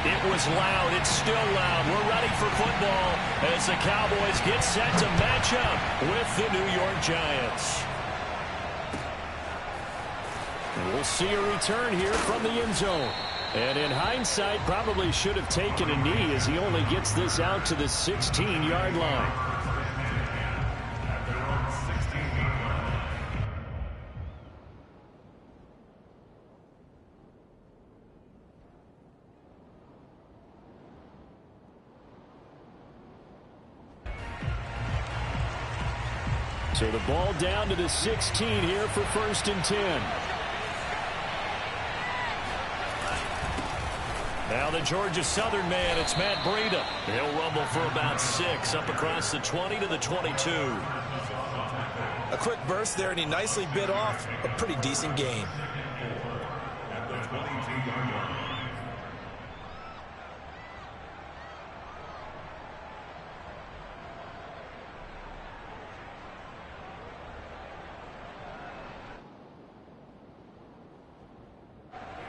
It was loud. It's still loud. We're ready for football as the Cowboys get set to match up with the New York Giants. And we'll see a return here from the end zone. And in hindsight, probably should have taken a knee as he only gets this out to the 16-yard line. So the ball down to the 16 here for 1st and 10. Now the Georgia Southern man, it's Matt Breida. He'll rumble for about 6 up across the 20 to the 22. A quick burst there, and he nicely bit off a pretty decent gain. At the 22-yard line.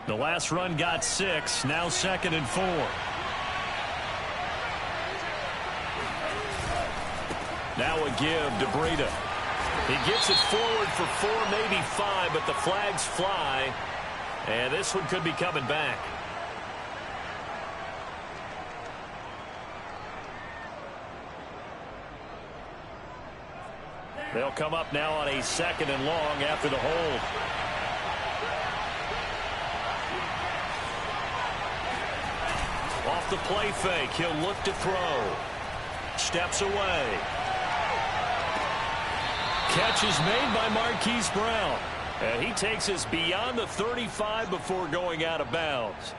The last run got 6, now 2nd and 4. Now a give to Breida. He gets it forward for 4, maybe 5, but the flags fly. And this one could be coming back. They'll come up now on a 2nd and long after the hold. Off the play fake, he'll look to throw. Steps away. Catch is made by Marquise Brown. And he takes us beyond the 35 before going out of bounds.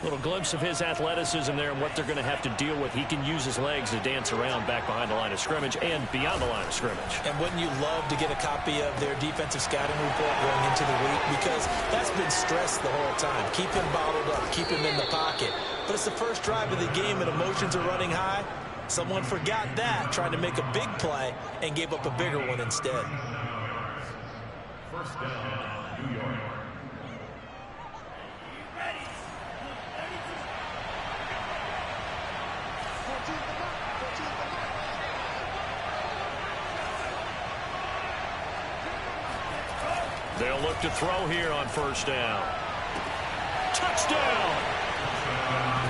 Little glimpse of his athleticism there and what they're going to have to deal with. He can use his legs to dance around back behind the line of scrimmage and beyond the line of scrimmage. And wouldn't you love to get a copy of their defensive scouting report going into the week? Because that's been stressed the whole time. Keep him bottled up. Keep him in the pocket. But it's the first drive of the game and emotions are running high. Someone forgot that, trying to make a big play, and gave up a bigger one instead. First down, New York. They'll look to throw here on 1st down. Touchdown!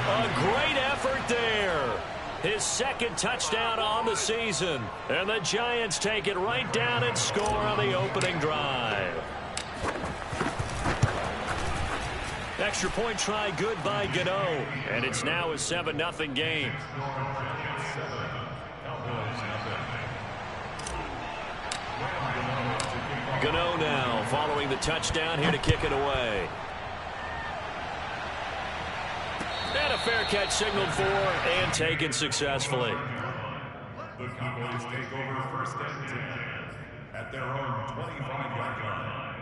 A great effort there. His 2nd touchdown on the season. And the Giants take it right down and score on the opening drive. Extra point try good by Gano. And it's now a 7-0 game. Gano now following the touchdown here to kick it away. And a fair catch signaled for and taken successfully. The Cowboys take over 1st and 10 at their own 25-yard line.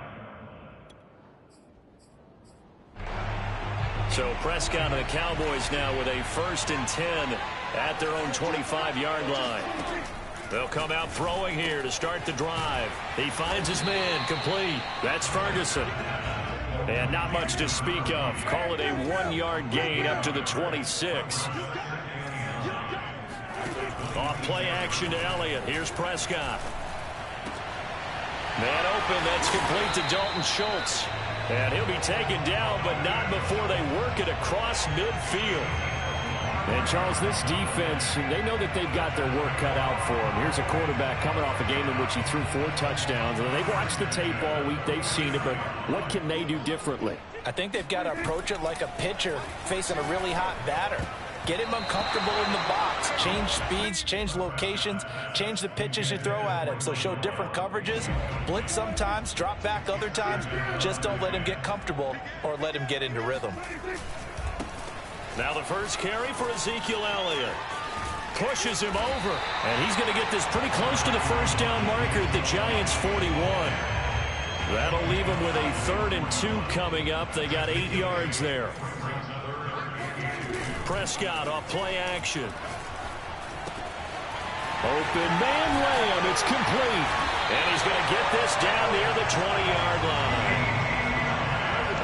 So Prescott and the Cowboys now with a 1st and 10 at their own 25-yard line. They'll come out throwing here to start the drive. He finds his man complete. That's Ferguson. And not much to speak of. Call it a 1-yard gain up to the 26. Off play action to Elliott. Here's Prescott. Man open. That's complete to Dalton Schultz. And he'll be taken down, but not before they work it across midfield. And, Charles, this defense, they know that they've got their work cut out for them. Here's a quarterback coming off a game in which he threw 4 touchdowns. And they've watched the tape all week. They've seen it, but what can they do differently? I think they've got to approach it like a pitcher facing a really hot batter. Get him uncomfortable in the box. Change speeds, change locations, change the pitches you throw at him. So show different coverages, blitz sometimes, drop back other times. Just don't let him get comfortable or let him get into rhythm. Now the first carry for Ezekiel Elliott. Pushes him over. And he's going to get this pretty close to the 1st down marker at the Giants' 41. That'll leave him with a 3rd and 2 coming up. They got 8 yards there. Prescott off play action. Open man Lamb. It's complete. And he's going to get this down near the 20-yard line.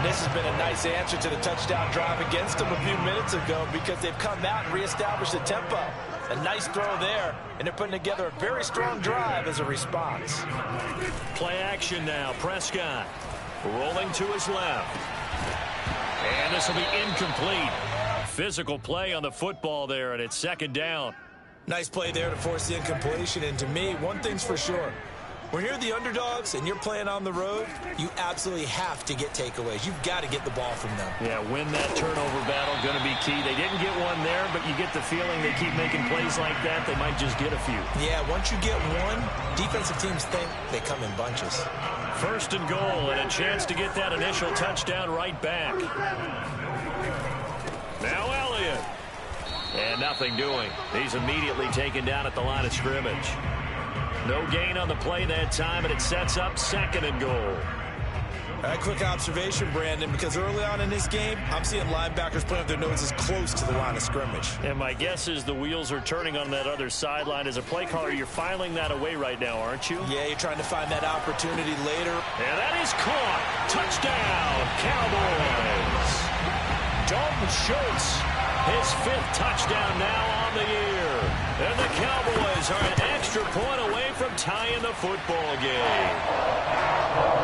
This has been a nice answer to the touchdown drive against them a few minutes ago because they've come out and reestablished the tempo. A nice throw there, and they're putting together a very strong drive as a response. Play action now. Prescott rolling to his left. And this will be incomplete. Physical play on the football there, and it's second down. Nice play there to force the incompletion, and to me, one thing's for sure. When you're the underdogs and you're playing on the road, you absolutely have to get takeaways. You've got to get the ball from them. Yeah, win that turnover battle, going to be key. They didn't get one there, but you get the feeling they keep making plays like that, they might just get a few. Yeah, once you get one, defensive teams think they come in bunches. First and goal, and a chance to get that initial touchdown right back. Now Elliott. And nothing doing. He's immediately taken down at the line of scrimmage. No gain on the play that time, and it sets up second and goal. A quick observation, Brandon, because early on in this game, I'm seeing linebackers playing with their noses close to the line of scrimmage. And my guess is the wheels are turning on that other sideline. As a play caller, you're filing that away right now, aren't you? Yeah, you're trying to find that opportunity later. And that is caught. Touchdown, Cowboys. Dalton Schultz, his 5th touchdown now on the year. And the Cowboys are an extra point away from tying the football game.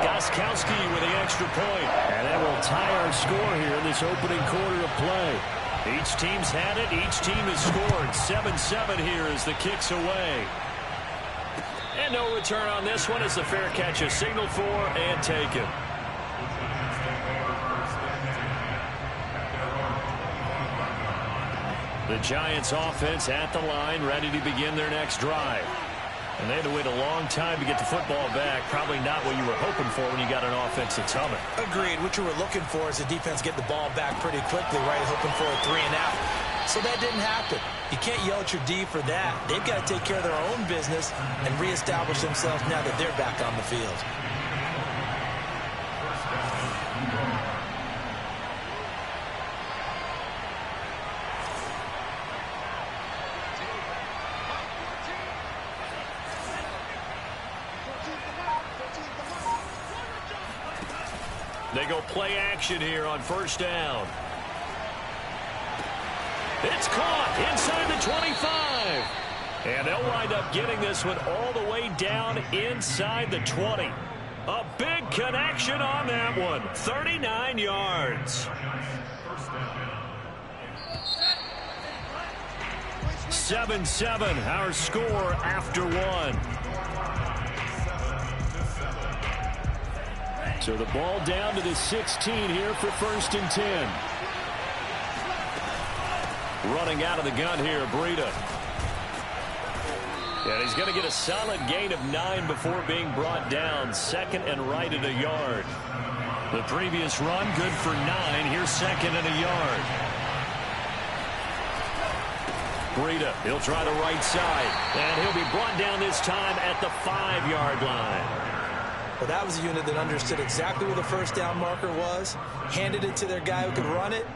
Gostkowski with the extra point. And that will tie our score here in this opening quarter of play. Each team's had it. Each team has scored. 7-7 here as the kick's away. And no return on this one as the fair catch is signaled for and taken. The Giants offense at the line, ready to begin their next drive. And they had to wait a long time to get the football back. Probably not what you were hoping for when you got an offense that's humming. Agreed. What you were looking for is the defense get the ball back pretty quickly, right? Hoping for a 3-and-out. So that didn't happen. You can't yell at your D for that. They've got to take care of their own business and reestablish themselves now that they're back on the field. They go play action here on first down. It's caught inside the 25. And they'll wind up getting this one all the way down inside the 20. A big connection on that one. 39 yards. 7-7, our score after one. So the ball down to the 16 here for first and 10. Running out of the gun here, Breida. And he's going to get a solid gain of 9 before being brought down. Second and right at a yard. The previous run, good for 9. Here's second and a yard. Breida, he'll try the right side. And he'll be brought down this time at the 5-yard line. Well, that was a unit that understood exactly where the first down marker was, handed it to their guy who could run it,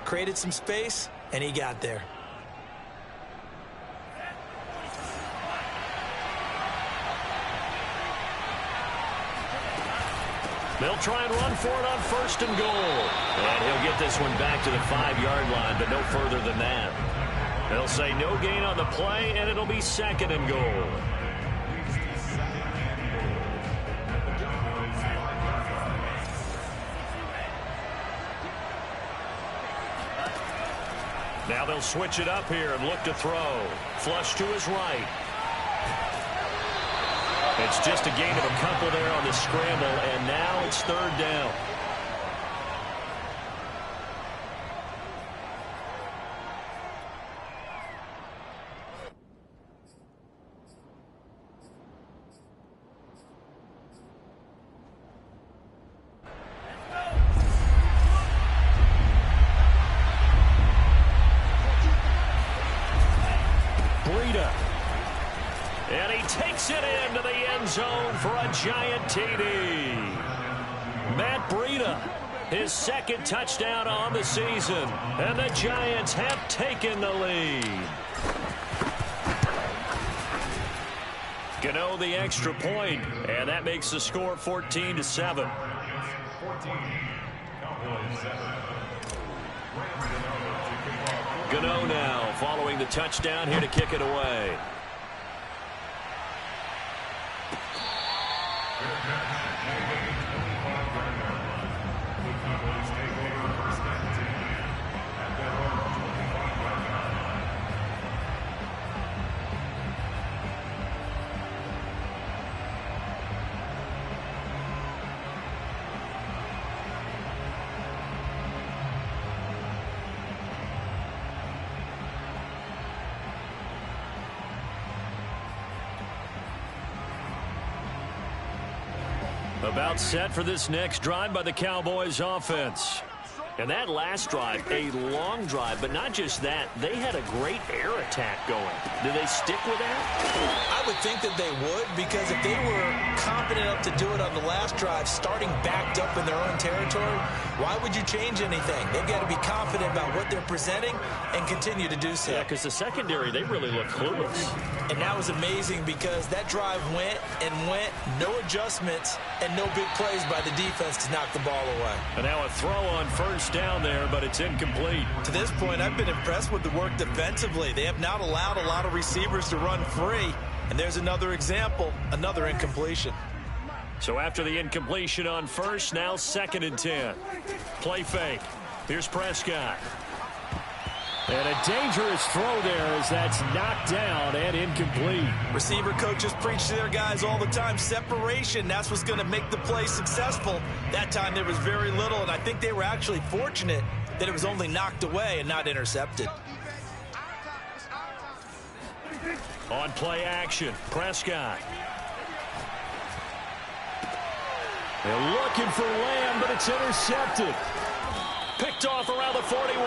created some space, and he got there. They'll try and run for it on first and goal. And he'll get this one back to the 5-yard line, but no further than that. They'll say no gain on the play, and it'll be second and goal. Now they'll switch it up here and look to throw. Flush to his right. It's just a gain of a couple there on the scramble, and now it's third down. And he takes it into the end zone for a giant TD. Matt Breida, his second touchdown on the season. And the Giants have taken the lead. Gano the extra point, and that makes the score 14-7. Gano now following the touchdown here to kick it away. About set for this next drive by the Cowboys offense. And that last drive, a long drive, but not just that. They had a great air attack going. Do they stick with that? I would think that they would, because if they were confident enough to do it on the last drive, starting backed up in their own territory, why would you change anything? They've got to be confident about what they're presenting and continue to do so. Yeah, because the secondary, they really look clueless. And that was amazing because that drive went and went, no adjustments, and no big plays by the defense to knock the ball away. And now a throw on first down there, but it's incomplete. To this point, I've been impressed with the work defensively. They have not allowed a lot of receivers to run free. And there's another example, another incompletion. So after the incompletion on first, now 2nd and 10. Play fake. Here's Prescott. And a dangerous throw there as that's knocked down and incomplete. Receiver coaches preach to their guys all the time. Separation, that's what's going to make the play successful. That time there was very little, and I think they were actually fortunate that it was only knocked away and not intercepted. On play action, Prescott. They're looking for Lamb, but it's intercepted. Picked off around the 41.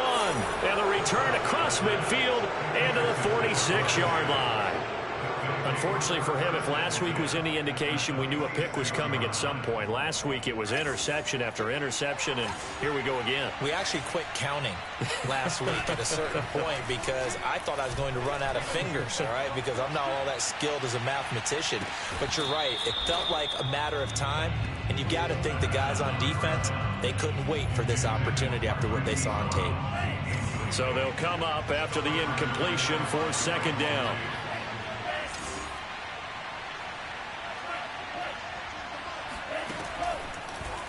And the return across midfield and to the 46-yard line. Unfortunately for him, if last week was any indication, we knew a pick was coming at some point. Last week it was interception after interception, and here we go again. We actually quit counting last week at a certain point because I thought I was going to run out of fingers, all right, because I'm not all that skilled as a mathematician. But you're right. It felt like a matter of time, and you got to think the guys on defense, they couldn't wait for this opportunity after what they saw on tape. So they'll come up after the incompletion for 2nd down.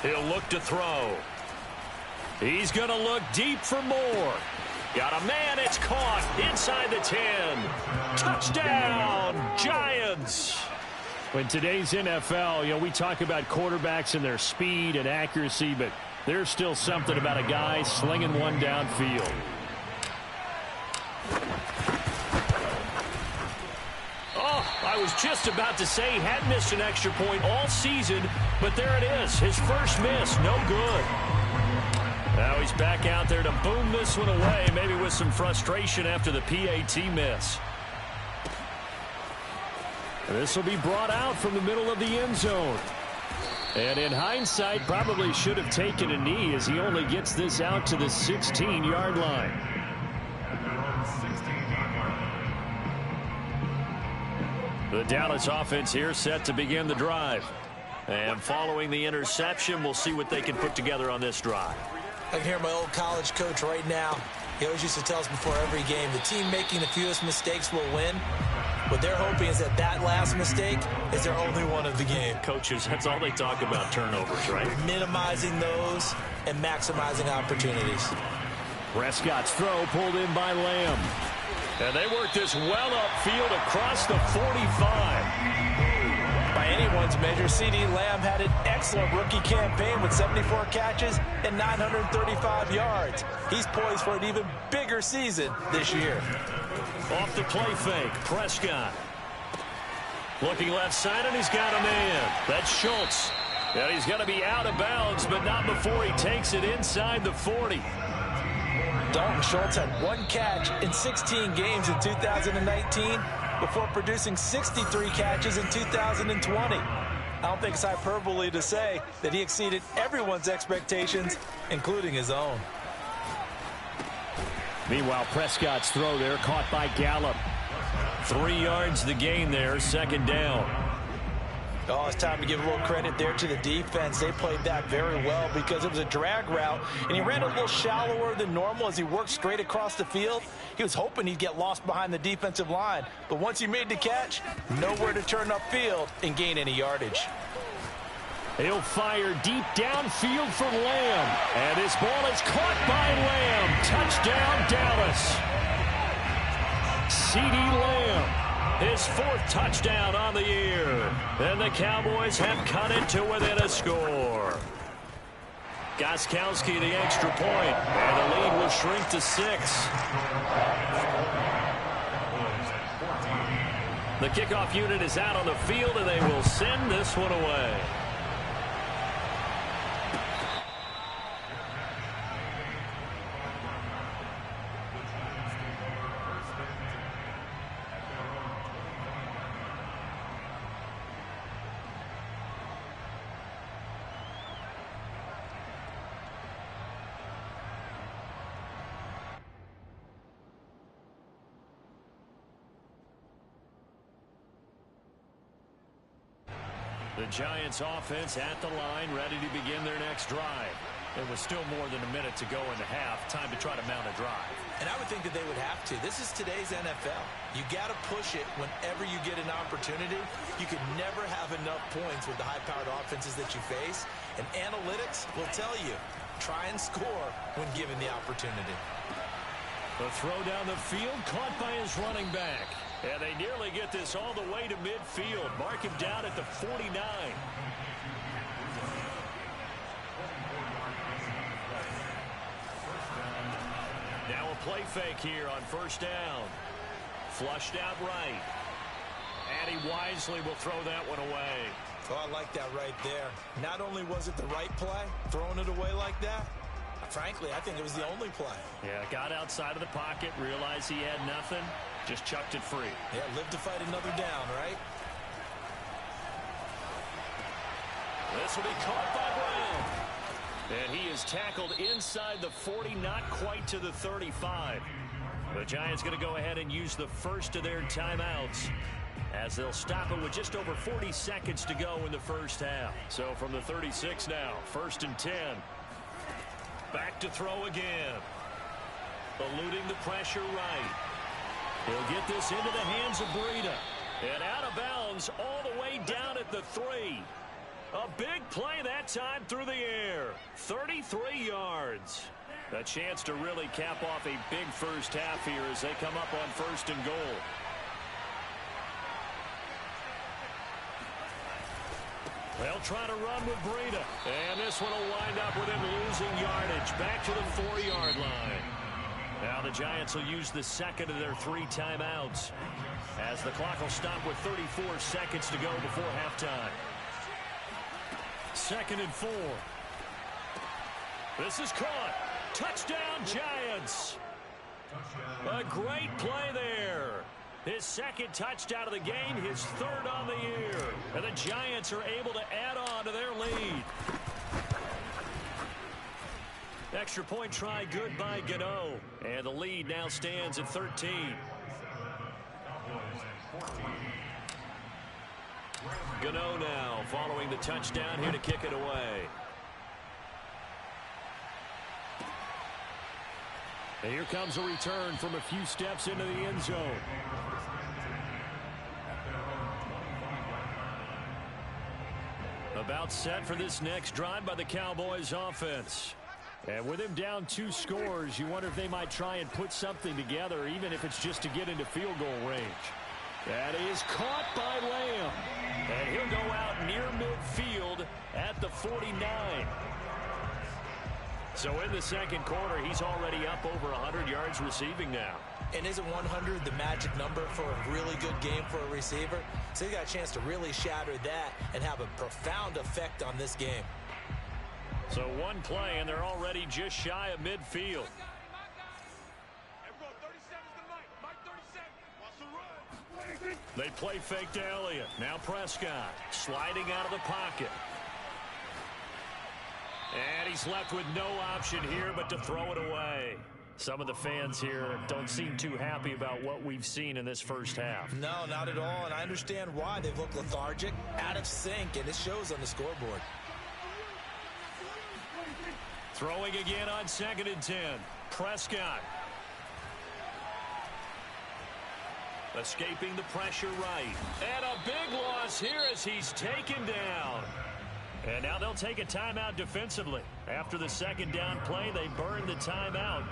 He'll look to throw. He's going to look deep for more. Got a man, it's caught inside the 10. Touchdown, Giants. In today's NFL, we talk about quarterbacks and their speed and accuracy, but there's still something about a guy slinging one downfield. I was just about to say he had missed an extra point all season, but there it is. His first miss, no good. Now he's back out there to boom this one away, maybe with some frustration after the PAT miss. This will be brought out from the middle of the end zone. And in hindsight, probably should have taken a knee as he only gets this out to the 16-yard line. The Dallas offense here set to begin the drive. And following the interception, we'll see what they can put together on this drive. I can hear my old college coach right now. He always used to tell us before every game, the team making the fewest mistakes will win. What they're hoping is that that last mistake is their only one of the game. Coaches, that's all they talk about, turnovers, right? Minimizing those and maximizing opportunities. Prescott's throw pulled in by Lamb. And they work this well upfield across the 45. By anyone's measure, CeeDee Lamb had an excellent rookie campaign with 74 catches and 935 yards. He's poised for an even bigger season this year. Off the play fake, Prescott. Looking left side, and he's got a man. That's Schultz. And he's going to be out of bounds, but not before he takes it inside the 40. Dalton Schultz had one catch in 16 games in 2019 before producing 63 catches in 2020. I don't think it's hyperbole to say that he exceeded everyone's expectations, including his own. Meanwhile, Prescott's throw there caught by Gallup. 3 yards the gain there, 2nd down. Oh, it's time to give a little credit there to the defense. They played that very well because it was a drag route, and he ran a little shallower than normal as he worked straight across the field. He was hoping he'd get lost behind the defensive line, but once he made the catch, nowhere to turn upfield and gain any yardage. He'll fire deep downfield for Lamb, and this ball is caught by Lamb. Touchdown, Dallas. CeeDee Lamb. His fourth touchdown on the year. And the Cowboys have cut it to within a score. Gostkowski the extra point. And the lead will shrink to 6. The kickoff unit is out on the field, and they will send this one away. The Giants offense at the line, ready to begin their next drive. It was still more than a minute to go in the half. Time to try to mount a drive. And I would think that they would have to. This is today's NFL. You got to push it whenever you get an opportunity. You can never have enough points with the high-powered offenses that you face. And analytics will tell you, try and score when given the opportunity. The throw down the field, caught by his running back. And they nearly get this all the way to midfield. Mark him down at the 49. Now a play fake here on first down. Flushed out right. And he wisely will throw that one away. Oh, I like that right there. Not only was it the right play, throwing it away like that, frankly, I think it was the only play. Yeah, got outside of the pocket, realized he had nothing, just chucked it free. Yeah, live to fight another down, right? This will be caught by Brown. And he is tackled inside the 40, not quite to the 35. The Giants going to go ahead and use the first of their timeouts as they'll stop it with just over 40 seconds to go in the first half. So from the 36 now, 1st and 10. Back to throw again. Eluding the pressure right. He'll get this into the hands of Breida. And out of bounds all the way down at the 3. A big play that time through the air. 33 yards. A chance to really cap off a big first half here as they come up on 1st and goal. They'll try to run with Breida. And this one will wind up with him losing yardage. Back to the 4-yard line. Now the Giants will use the second of their 3 timeouts as the clock will stop with 34 seconds to go before halftime. 2nd and 4. This is caught. Touchdown, Giants. A great play there. His 2nd touchdown of the game, his 3rd on the year. And the Giants are able to add on to their lead. Extra point try good by Gano. And the lead now stands at 13. Gano now following the touchdown here to kick it away. And here comes a return from a few steps into the end zone. About set for this next drive by the Cowboys offense. And with him down 2 scores, you wonder if they might try and put something together, even if it's just to get into field goal range. That is caught by Lamb. And he'll go out near midfield at the 49. So in the 2nd quarter, he's already up over 100 yards receiving now. And isn't 100 the magic number for a really good game for a receiver? So he got a chance to really shatter that and have a profound effect on this game. So 1 play, and they're already just shy of midfield. They play fake to Elliott. Now Prescott sliding out of the pocket. And he's left with no option here but to throw it away. Some of the fans here don't seem too happy about what we've seen in this first half. No, not at all, and I understand why. They've looked lethargic, out of sync, and it shows on the scoreboard. Throwing again on 2nd and 10. Prescott. Escaping the pressure right. And a big loss here as he's taken down. And now they'll take a timeout defensively. After the second down play, they burn the timeout,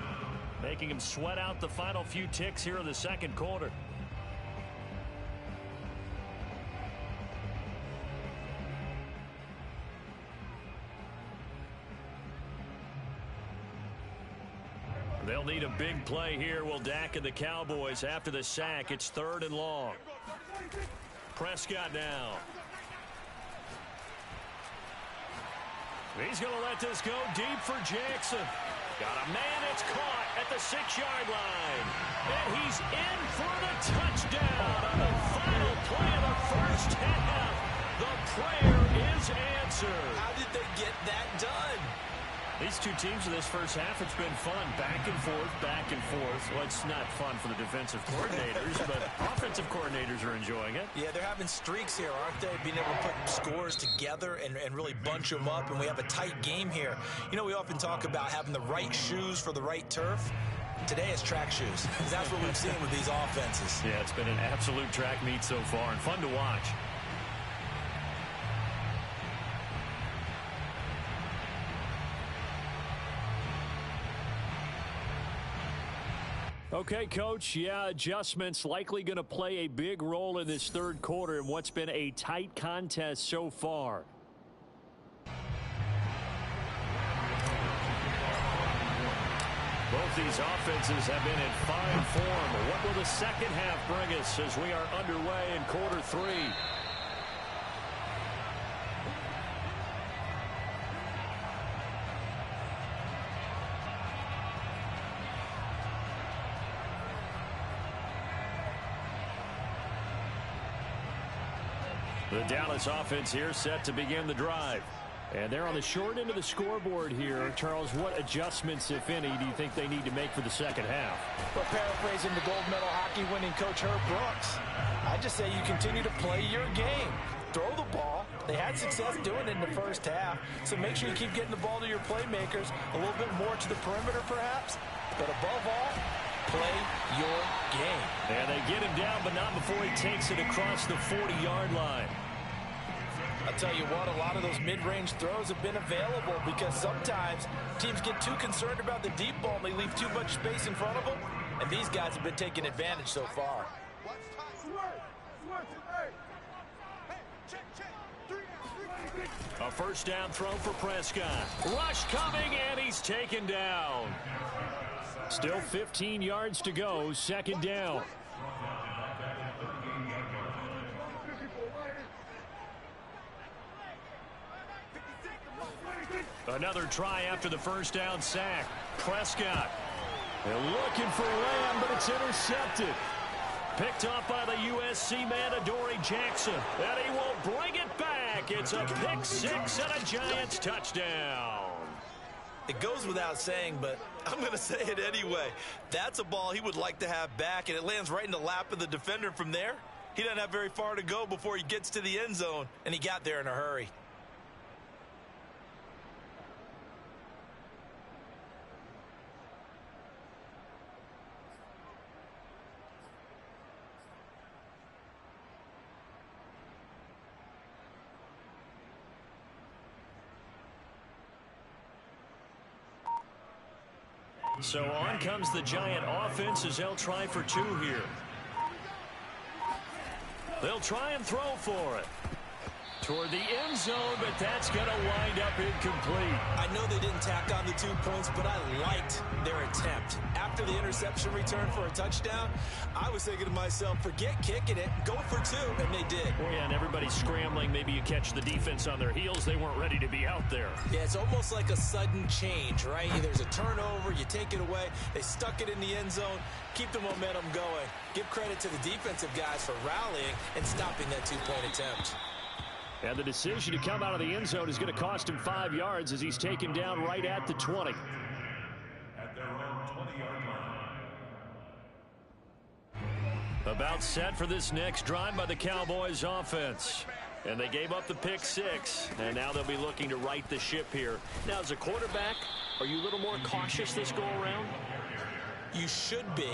making him sweat out the final few ticks here in the second quarter. They'll need a big play here, will Dak and the Cowboys. After the sack, it's 3rd and long. Prescott now. He's going to let this go deep for Jackson. Got a man, it's caught at the 6-yard line. And he's in for the touchdown on the final play of the first half. The prayer is answered. How did they get that done? These two teams in this first half, it's been fun. Back and forth, back and forth. Well, it's not fun for the defensive coordinators, but offensive coordinators are enjoying it. Yeah, they're having streaks here, aren't they? Being able to put scores together and really bunch them up, and we have a tight game here. You know, we often talk about having the right shoes for the right turf. Today it's track shoes, because that's what we've seen with these offenses. Yeah, it's been an absolute track meet so far, and fun to watch. Okay, Coach, yeah, adjustments likely going to play a big role in this third quarter in what's been a tight contest so far. Both these offenses have been in fine form. What will the second half bring us as we are underway in quarter 3? The Dallas offense here set to begin the drive. And they're on the short end of the scoreboard here. Charles, what adjustments, if any, do you think they need to make for the second half? Well, paraphrasing the gold medal hockey winning coach Herb Brooks, I just say you continue to play your game. Throw the ball. They had success doing it in the first half, so make sure you keep getting the ball to your playmakers, a little bit more to the perimeter perhaps, but above all, play your game. And they get him down, but not before he takes it across the 40-yard line. I'll tell you what, a lot of those mid-range throws have been available because sometimes teams get too concerned about the deep ball and they leave too much space in front of them, and these guys have been taking advantage so far. A first down throw for Prescott. Rush coming, and he's taken down. Still 15 yards to go, second down. Another try after the first down sack. Prescott. They're looking for Lamb, but it's intercepted. Picked off by the USC man, Adoree Jackson. And he will bring it back. It's a pick six and a Giants touchdown. It goes without saying, but I'm going to say it anyway. That's a ball he would like to have back, and it lands right in the lap of the defender from there. He doesn't have very far to go before he gets to the end zone, and he got there in a hurry. So on comes the Giant offense as they'll try for two here. They'll try and throw for it. Toward the end zone, but that's going to wind up incomplete. I know they didn't tack on the 2 points, but I liked their attempt. After the interception return for a touchdown, I was thinking to myself, forget kicking it, go for two, and they did. Well, yeah, and everybody's scrambling. Maybe you catch the defense on their heels. They weren't ready to be out there. Yeah, it's almost like a sudden change, right? There's a turnover, you take it away, they stuck it in the end zone, keep the momentum going. Give credit to the defensive guys for rallying and stopping that 2-point attempt. And the decision to come out of the end zone is going to cost him 5 yards as he's taken down right at the 20. At their own 20. 20-yard line. About set for this next drive by the Cowboys offense. And they gave up the pick six, and now they'll be looking to right the ship here. Now, as a quarterback, are you a little more cautious this go-around? You should be,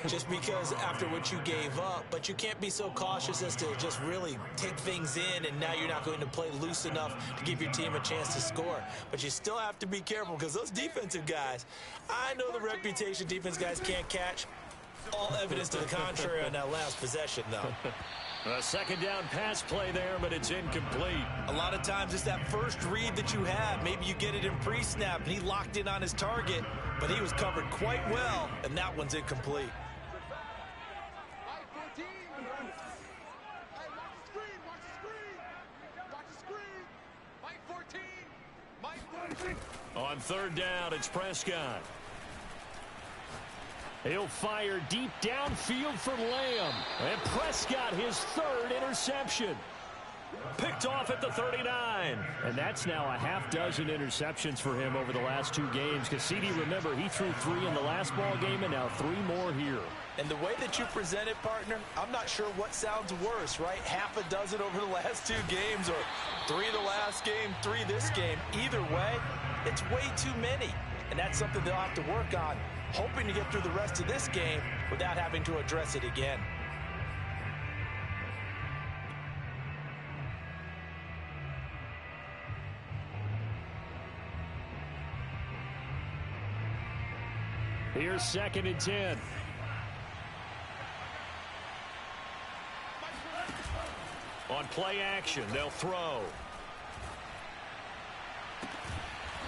just because after what you gave up, but you can't be so cautious as to just really take things in, and now you're not going to play loose enough to give your team a chance to score. But you still have to be careful, because those defensive guys, I know the reputation defense guys can't catch. All evidence to the contrary on that last possession, though. A second down pass play there, but it's incomplete. A lot of times it's that first read that you have. Maybe you get it in pre-snap, and he locked in on his target, but he was covered quite well, and that one's incomplete. On third down, it's Prescott. He'll fire deep downfield for Lamb. And Prescott, his third interception. Picked off at the 39. And that's now a half dozen interceptions for him over the last two games. Because CD, remember, he threw 3 in the last ball game and now 3 more here. And the way that you present it, partner, I'm not sure what sounds worse, right? Half a dozen over the last 2 games, or 3 the last game, 3 this game. Either way, it's way too many. And that's something they'll have to work on, hoping to get through the rest of this game without having to address it again. Here's 2nd and 10. On play action, they'll throw.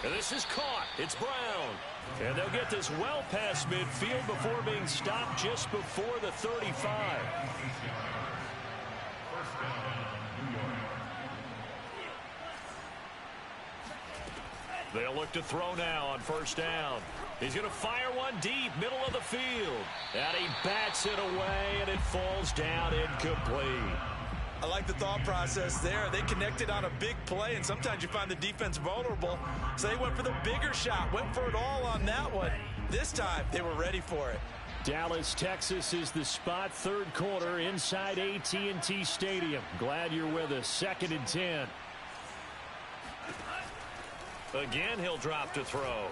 And this is caught. It's Brown. And they'll get this well past midfield before being stopped just before the 35. They'll look to throw now on first down. He's going to fire one deep, middle of the field. And he bats it away, and it falls down incomplete. I like the thought process there. They connected on a big play, and sometimes you find the defense vulnerable. So they went for the bigger shot, went for it all on that one. This time, they were ready for it. Dallas, Texas is the spot, third quarter inside AT&T Stadium. Glad you're with us. 2nd and 10. Again, he'll drop to throw.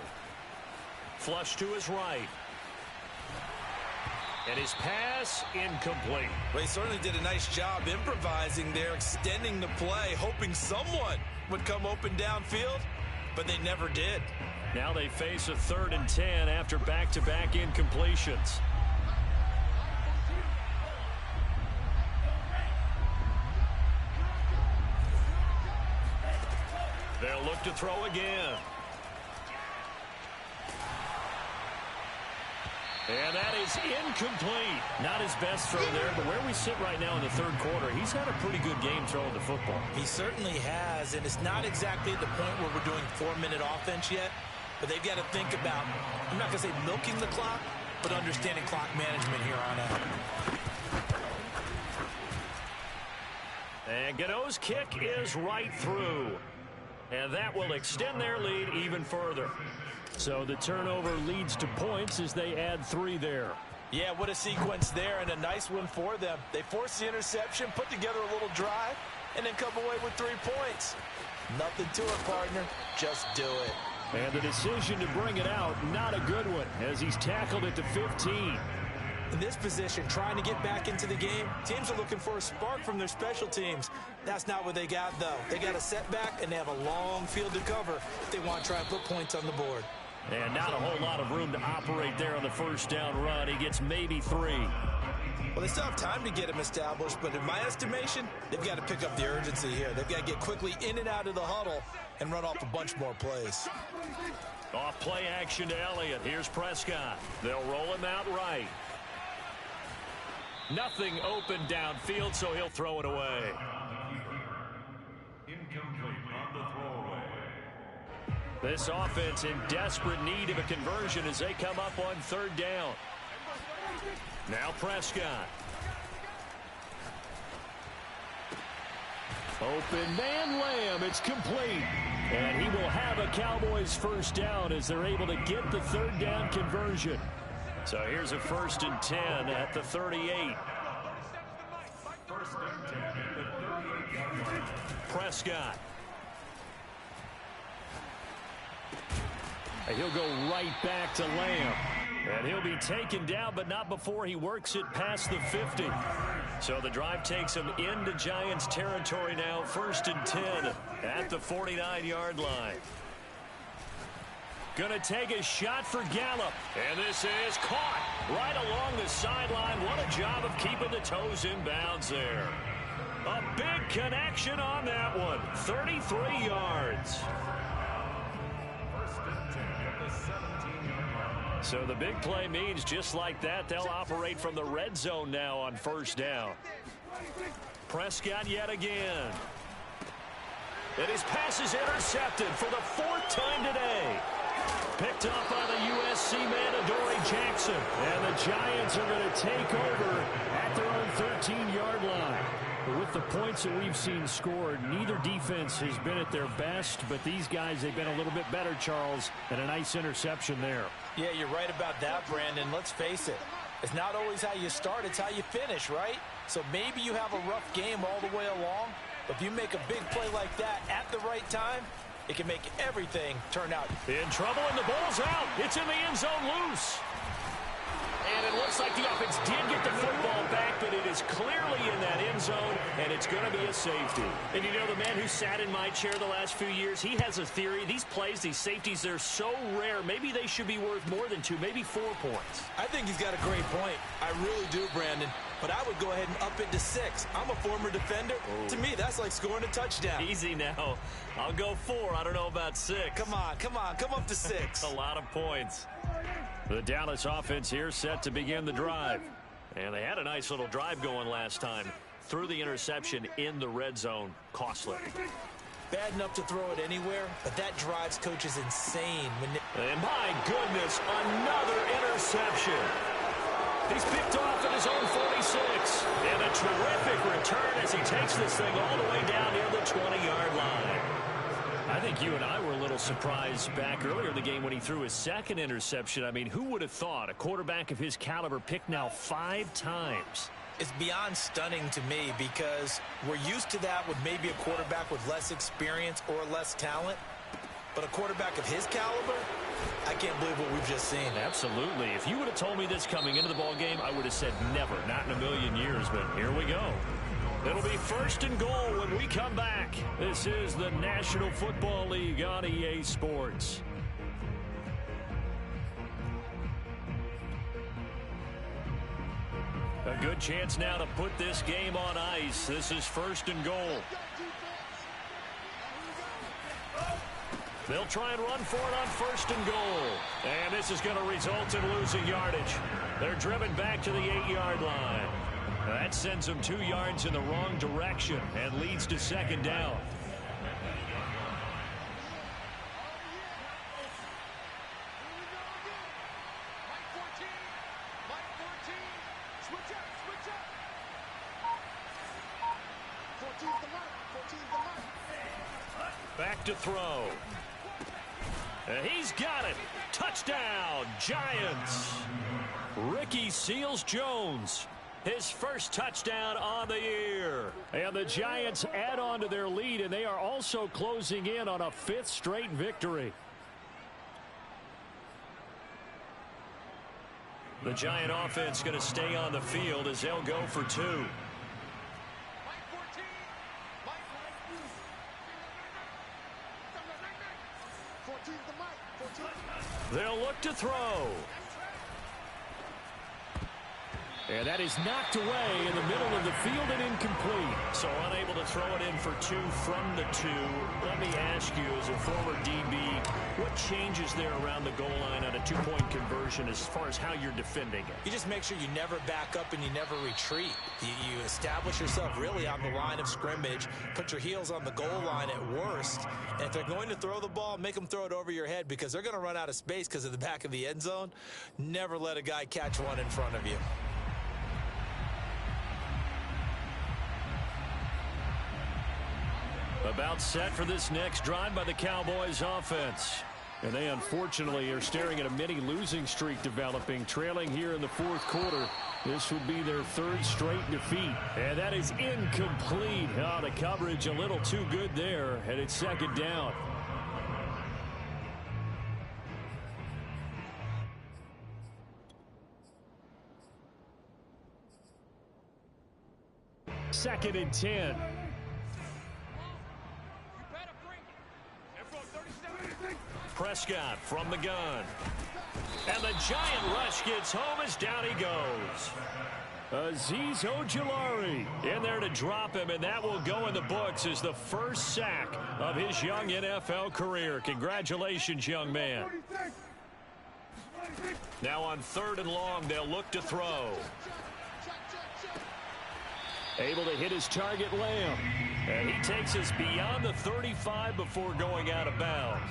Flush to his right. And his pass incomplete. Well, he certainly did a nice job improvising there, extending the play, hoping someone would come open downfield, but they never did. Now they face a 3rd and 10 after back-to-back incompletions. They'll look to throw again. And that is incomplete. Not his best throw there, but where we sit right now in the third quarter, he's had a pretty good game throwing the football. He certainly has, and it's not exactly at the point where we're doing 4-minute offense yet, but they've got to think about, I'm not going to say milking the clock, but understanding clock management here on out. And Gano's kick is right through. And that will extend their lead even further. So the turnover leads to points as they add 3 there. Yeah, what a sequence there, and a nice one for them. They force the interception, put together a little drive, and then come away with 3 points. Nothing to it, partner. Just do it. And the decision to bring it out, not a good one, as he's tackled at the 15. In this position, trying to get back into the game, teams are looking for a spark from their special teams. That's not what they got, though. They got a setback, and they have a long field to cover if they want to try and put points on the board. And not a whole lot of room to operate there on the first down run. He gets maybe 3. Well, they still have time to get him established, but in my estimation, they've got to pick up the urgency here. They've got to get quickly in and out of the huddle and run off a bunch more plays. Off play action to Elliott. Here's Prescott. They'll roll him out right. Nothing open downfield, so he'll throw it away. Incomplete on the throwaway. This offense in desperate need of a conversion as they come up on 3rd down. Now Prescott. Open man Lamb. It's complete. And he will have a Cowboys first down as they're able to get the 3rd down conversion. So here's a 1st and 10 at the 38. Prescott. He'll go right back to Lamb. And he'll be taken down, but not before he works it past the 50. So the drive takes him into Giants territory now. 1st and 10 at the 49-yard line. Going to take a shot for Gallup. And this is caught right along the sideline. What a job of keeping the toes in bounds there. A big connection on that one. 33 yards. So the big play means just like that, they'll operate from the red zone now on 1st down. Prescott yet again. And his pass is intercepted for the 4th time today. Picked up by the USC man, Adoree Jackson. And the Giants are going to take over at their own 13-yard line. But with the points that we've seen scored, neither defense has been at their best. But these guys, they've been a little bit better, Charles, and a nice interception there. Yeah, you're right about that, Brandon. Let's face it. It's not always how you start, it's how you finish, right? So maybe you have a rough game all the way along, but if you make a big play like that at the right time, it can make everything turn out. In trouble, and the ball's out. It's in the end zone loose. And it looks like the offense did get the football back, but it is clearly in that end zone, and it's going to be a safety. And you know, the man who sat in my chair the last few years, he has a theory. These plays, these safeties, they're so rare. Maybe they should be worth more than 2, maybe 4 points. I think he's got a great point. I really do, Brandon. But I would go ahead and up it to 6. I'm a former defender. Oh. To me, that's like scoring a touchdown. Easy now. I'll go 4. I don't know about 6. Come on. Come up to 6. A lot of points. The Dallas offense here set to begin the drive. And they had a nice little drive going last time. Threw the interception in the red zone. Costly. Bad enough to throw it anywhere, but that drives coaches insane. And my goodness, another interception. He's picked off at his own 46. And a terrific return as he takes this thing all the way down near the 20-yard line. I think you and I were a little surprised back earlier in the game when he threw his 2nd interception. I mean, who would have thought a quarterback of his caliber picked now 5 times? It's beyond stunning to me because we're used to that with maybe a quarterback with less experience or less talent. But a quarterback of his caliber, I can't believe what we've just seen. Absolutely. If you would have told me this coming into the ball game, I would have said never, not in a million years. But here we go. It'll be 1st and goal when we come back. This is the National Football League on EA Sports. A good chance now to put this game on ice. This is 1st and goal. They'll try and run for it on 1st and goal. And this is going to result in losing yardage. They're driven back to the 8-yard line. That sends them 2 yards in the wrong direction and leads to 2nd down. Back to throw. And he's got it. Touchdown, Giants. Ricky Seals-Jones. His first touchdown on the year. And the Giants add on to their lead, and they are also closing in on a 5th straight victory. The Giant offense going to stay on the field as they'll go for 2. They'll look to throw. And that is knocked away in the middle of the field and incomplete. So unable to throw it in for 2 from the 2. Let me ask you, as a former DB, what changes there around the goal line on a 2-point conversion as far as how you're defending it? You just make sure you never back up and you never retreat. You establish yourself really on the line of scrimmage, put your heels on the goal line at worst, and if they're going to throw the ball, make them throw it over your head because they're going to run out of space because of the back of the end zone. Never let a guy catch one in front of you. About set for this next drive by the Cowboys offense. And they unfortunately are staring at a mini losing streak developing, trailing here in the fourth quarter. This would be their third straight defeat. And that is incomplete. Oh, the coverage a little too good there, and it's second down. Second and 10. Prescott from the gun. And the giant rush gets home as down he goes. Azeez Ojulari in there to drop him, and that will go in the books as the first sack of his young NFL career. Congratulations, young man. Now on 3rd and long, they'll look to throw. Able to hit his target, Lamb. And he takes us beyond the 35 before going out of bounds.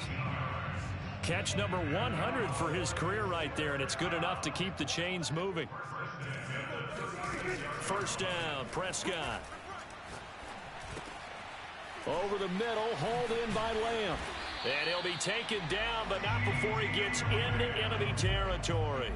Catch number 100 for his career right there, and it's good enough to keep the chains moving. First down, Prescott. Over the middle, hauled in by Lamb. And he'll be taken down, but not before he gets into enemy territory.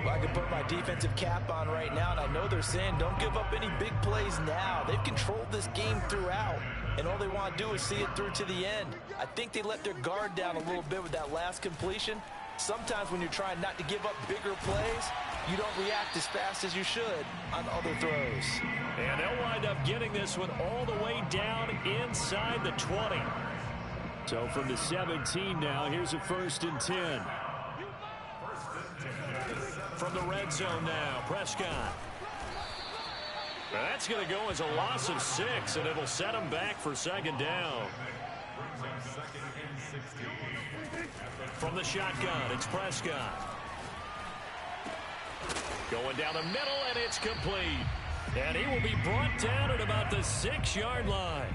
Well, I can put my defensive cap on right now, and I know they're saying don't give up any big plays now. They've controlled this game throughout, and all they want to do is see it through to the end. I think they let their guard down a little bit with that last completion. Sometimes when you're trying not to give up bigger plays, you don't react as fast as you should on other throws. And they'll wind up getting this one all the way down inside the 20. So from the 17 now, here's a 1st and 10. From the red zone now, Prescott. Now that's going to go as a loss of 6, and it'll set him back for second down. From the shotgun, it's Prescott. Going down the middle, and it's complete. And he will be brought down at about the 6-yard line.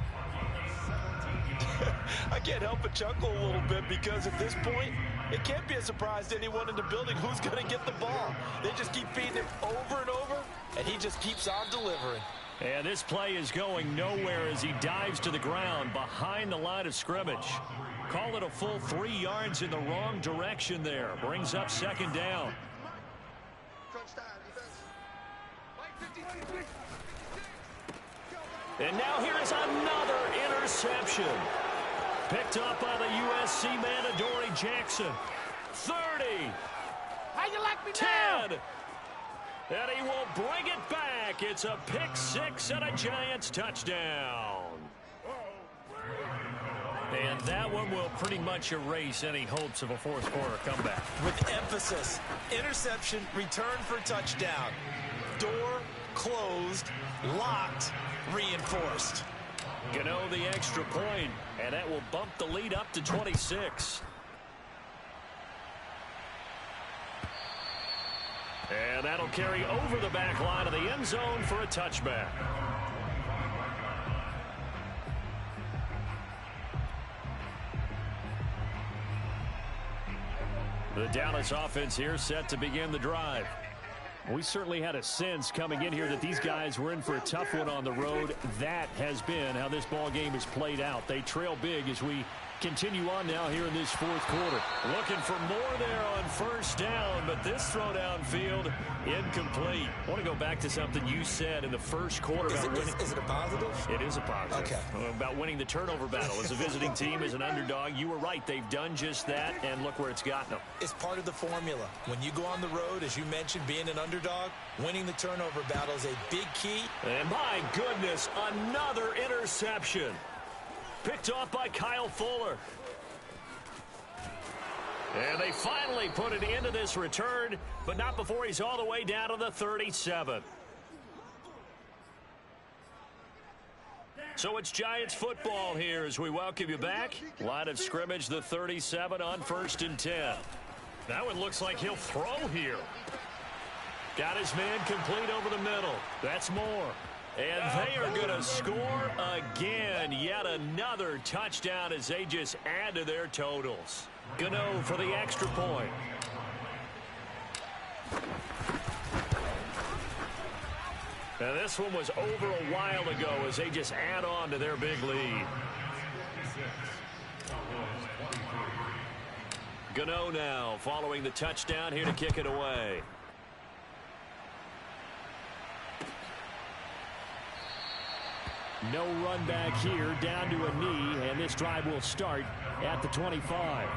I can't help but chuckle a little bit because at this point, it can't be a surprise to anyone in the building who's going to get the ball. They just keep feeding him over and over, and he just keeps on delivering. And this play is going nowhere as he dives to the ground behind the line of scrimmage. Call it a full 3 yards in the wrong direction there. Brings up second down. And now here is another interception. Picked up by the USC man, Adoree Jackson. 30. How you like me 10. now? And he will bring it back. It's a pick 6 and a Giants touchdown. And that one will pretty much erase any hopes of a fourth quarter comeback. With emphasis, interception, return for touchdown. Door closed, locked, reinforced. Gano the extra point, and that will bump the lead up to 26. And that'll carry over the back line of the end zone for a touchback. The Dallas offense here set to begin the drive. We certainly had a sense coming in here that these guys were in for a tough one on the road. That has been how this ball game has played out. They trail big as we continue on now here in this fourth quarter. Looking for more there on first down, but this throw downfield incomplete. I want to go back to something you said in the first quarter. Is it a positive? It is a positive. Okay. About winning the turnover battle as a visiting team, as an underdog. You were right. They've done just that, and look where it's gotten them. It's part of the formula. When you go on the road, as you mentioned, being an underdog, winning the turnover battle is a big key. And my goodness, another interception. Picked off by Kyle Fuller. And they finally put it into this return, but not before he's all the way down to the 37. So it's Giants football here as we welcome you back. Line of scrimmage, the 37 on 1st and 10. That one looks like he'll throw here. Got his man complete over the middle. That's more. And they are going to score again. Yet another touchdown as they just add to their totals. Gano for the extra point. And this one was over a while ago as they just add on to their big lead. Gano now following the touchdown here to kick it away. No run back here, down to a knee, and this drive will start at the 25.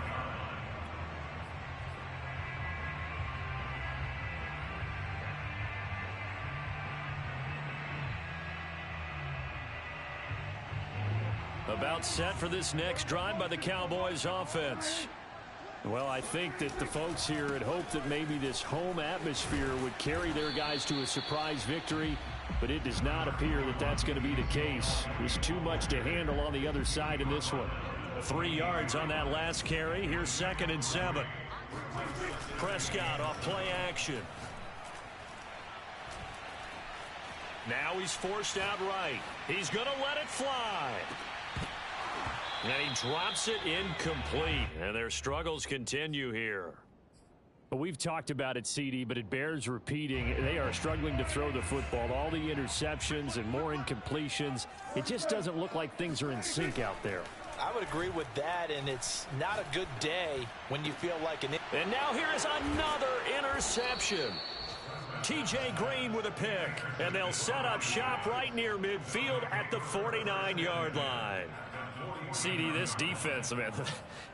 About set for this next drive by the Cowboys offense. Well, I think that the folks here had hoped that maybe this home atmosphere would carry their guys to a surprise victory, but it does not appear that that's going to be the case. There's too much to handle on the other side in this one. 3 yards on that last carry. Here's 2nd and 7. Prescott off play action. Now he's forced out right. He's going to let it fly. And he drops it incomplete. And their struggles continue here. Well, we've talked about it, CD, but it bears repeating. They are struggling to throw the football. All the interceptions and more incompletions. It just doesn't look like things are in sync out there. I would agree with that, and it's not a good day when you feel like an... And now here is another interception. T.J. Green with a pick, and they'll set up shop right near midfield at the 49-yard line. CD, this defense, man,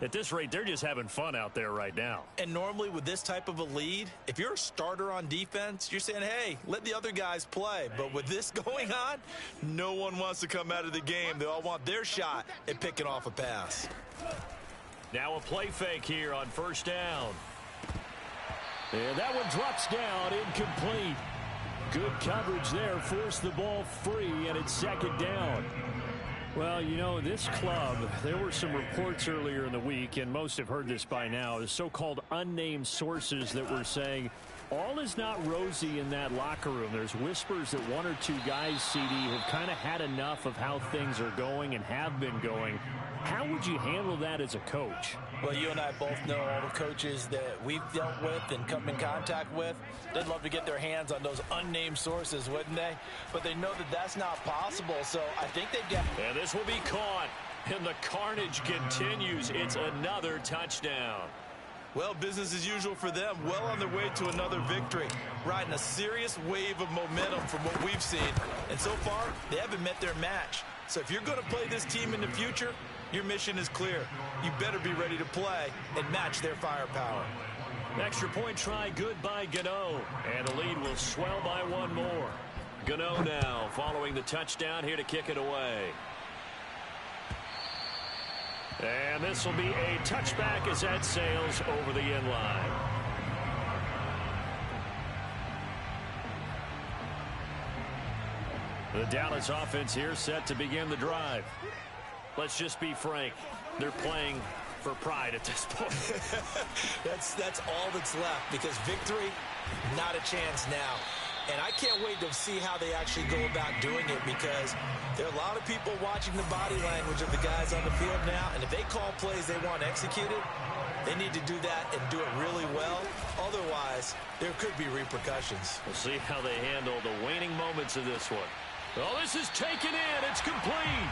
at this rate, they're just having fun out there right now. And normally with this type of a lead, if you're a starter on defense, you're saying, hey, let the other guys play. But with this going on, no one wants to come out of the game. They all want their shot at picking off a pass. Now a play fake here on 1st down. And that one drops down, incomplete. Good coverage there, forced the ball free, and it's 2nd down. Well, you know, this club, there were some reports earlier in the week, and most have heard this by now, the so-called unnamed sources that were saying all is not rosy in that locker room. There's whispers that 1 or 2 guys, CD, have kind of had enough of how things are going and have been going. How would you handle that as a coach? Well, you and I both know all the coaches that we've dealt with and come in contact with. They'd love to get their hands on those unnamed sources, wouldn't they? But they know that that's not possible, so I think they've got... And this will be caught, and the carnage continues. It's another touchdown. Well, business as usual for them, well on their way to another victory, riding a serious wave of momentum from what we've seen. And so far, they haven't met their match. So if you're going to play this team in the future, your mission is clear. You better be ready to play and match their firepower. Extra point try good by Gano, and the lead will swell by 1 more. Gano now following the touchdown here to kick it away. And this will be a touchback as that sails over the end line. The Dallas offense here set to begin the drive. Let's just be frank. They're playing for pride at this point. That's all that's left, because victory, not a chance now. And I can't wait to see how they actually go about doing it, because there are a lot of people watching the body language of the guys on the field now, and if they call plays they want executed, they need to do that and do it really well. Otherwise, there could be repercussions. We'll see how they handle the waning moments of this one. Oh, this is taken in. It's complete.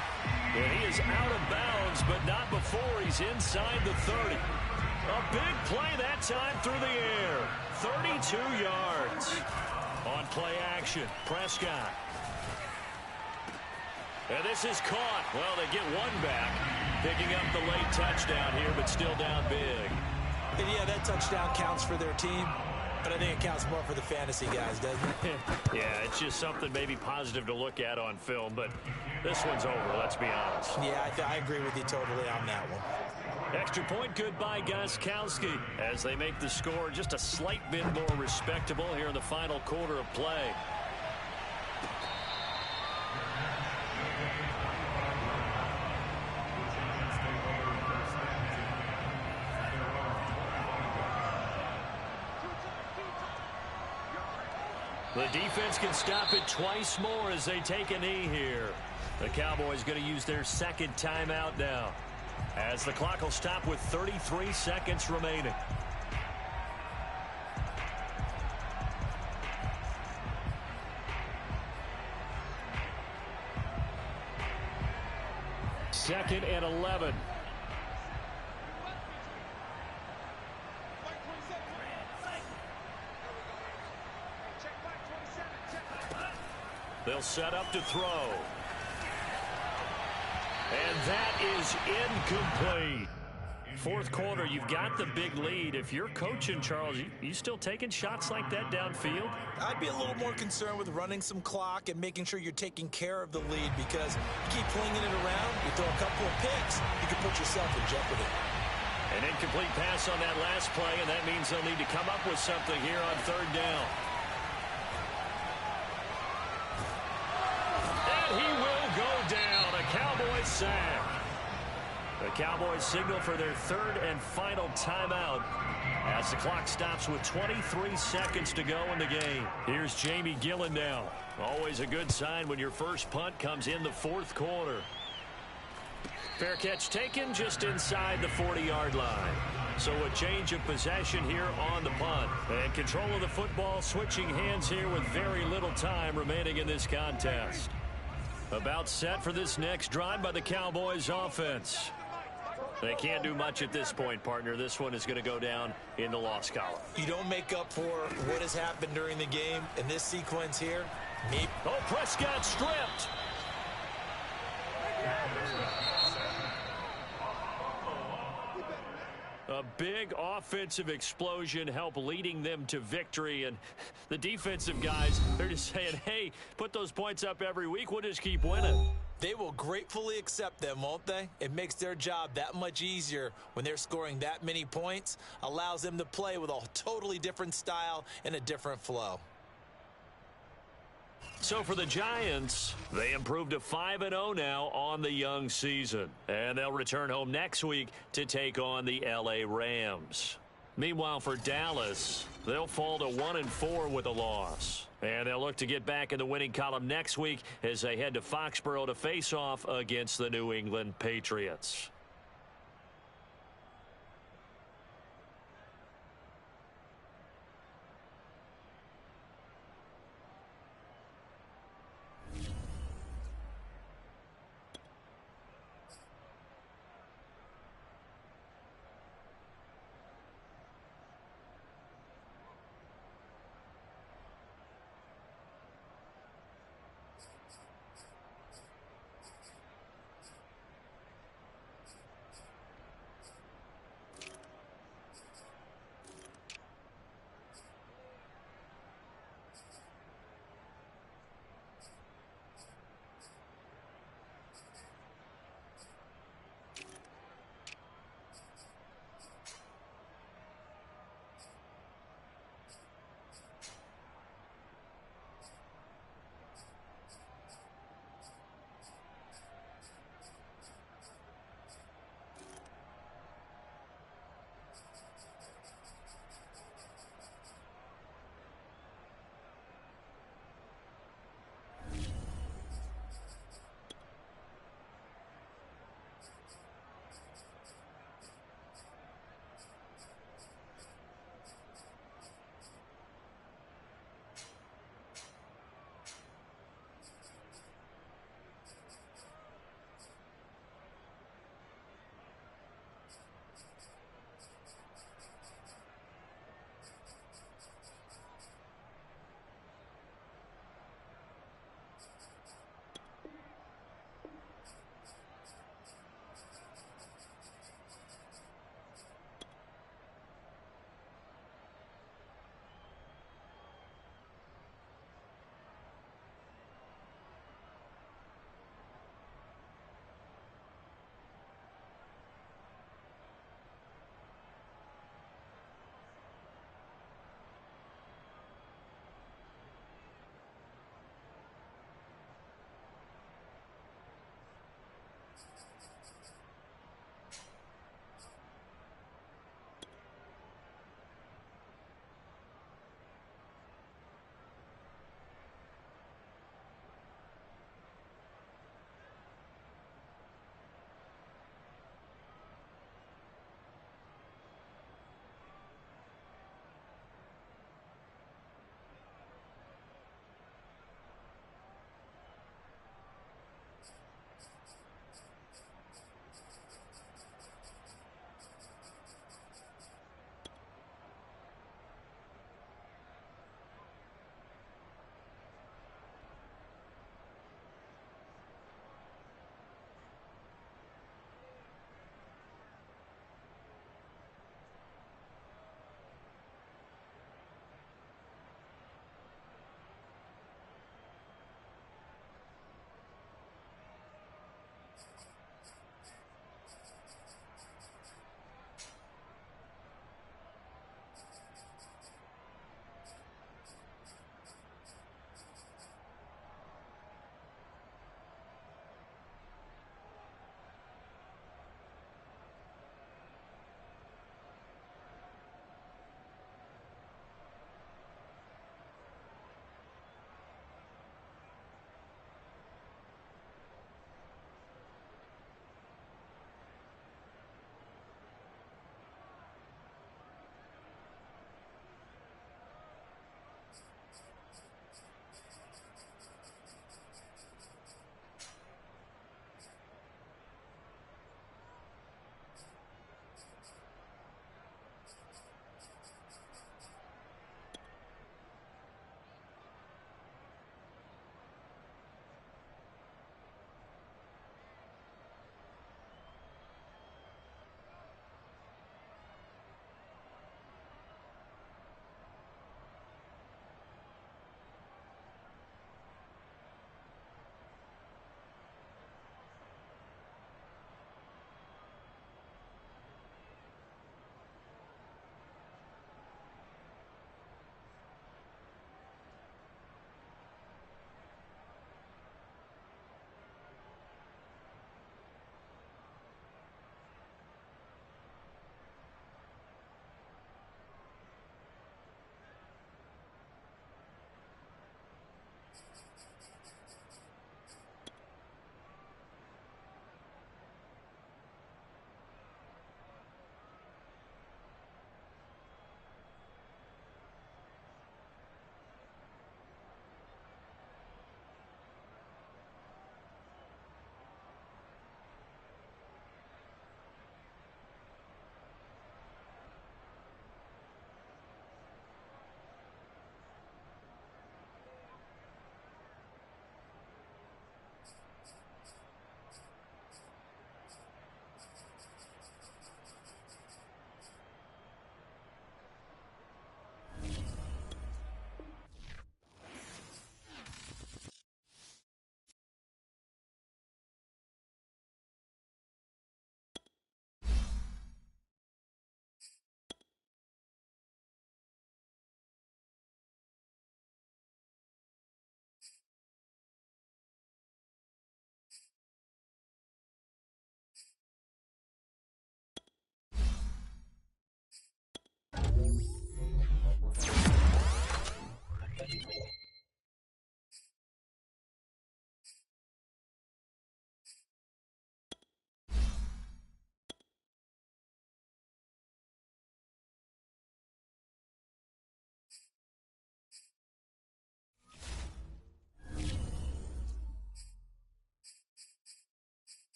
And he is out of bounds, but not before he's inside the 30. A big play that time through the air. 32 yards. On play action, Prescott. And this is caught. Well, they get 1 back. Picking up the late touchdown here, but still down big. And yeah, that touchdown counts for their team, but I think it counts more for the fantasy guys, doesn't it? Yeah, it's just something maybe positive to look at on film, but this one's over, let's be honest. Yeah, I agree with you totally on that one. Extra point good by Gostkowski as they make the score just a slight bit more respectable here in the final quarter of play. The defense can stop it twice more as they take a knee here. The Cowboys going to use their 2nd timeout now, as the clock will stop with 33 seconds remaining. Second and 11. They'll set up to throw. And that is incomplete. Fourth quarter, you've got the big lead. If you're coaching, Charles, you still taking shots like that downfield? I'd be a little more concerned with running some clock and making sure you're taking care of the lead, because you keep flinging it around, you throw a couple of picks, you can put yourself in jeopardy. An incomplete pass on that last play, and that means they'll need to come up with something here on third down. And he will go down. A Cowboys sack. The Cowboys signal for their third and final timeout as the clock stops with 23 seconds to go in the game. Here's Jamie Gillen now. Always a good sign when your first punt comes in the fourth quarter. Fair catch taken just inside the 40-yard line. So a change of possession here on the punt. And control of the football switching hands here with very little time remaining in this contest. About set for this next drive by the Cowboys offense. They can't do much at this point, partner. This one is going to go down in the loss column. You don't make up for what has happened during the game in this sequence here. Oh, Prescott stripped. A big offensive explosion helped leading them to victory. And the defensive guys, they're just saying, hey, put those points up every week. We'll just keep winning. They will gratefully accept them, won't they? It makes their job that much easier when they're scoring that many points. Allows them to play with a totally different style and a different flow. So for the Giants, they improved to 5-0 now on the young season. And they'll return home next week to take on the LA Rams. Meanwhile, for Dallas, they'll fall to 1-4 with a loss. And they'll look to get back in the winning column next week as they head to Foxborough to face off against the New England Patriots.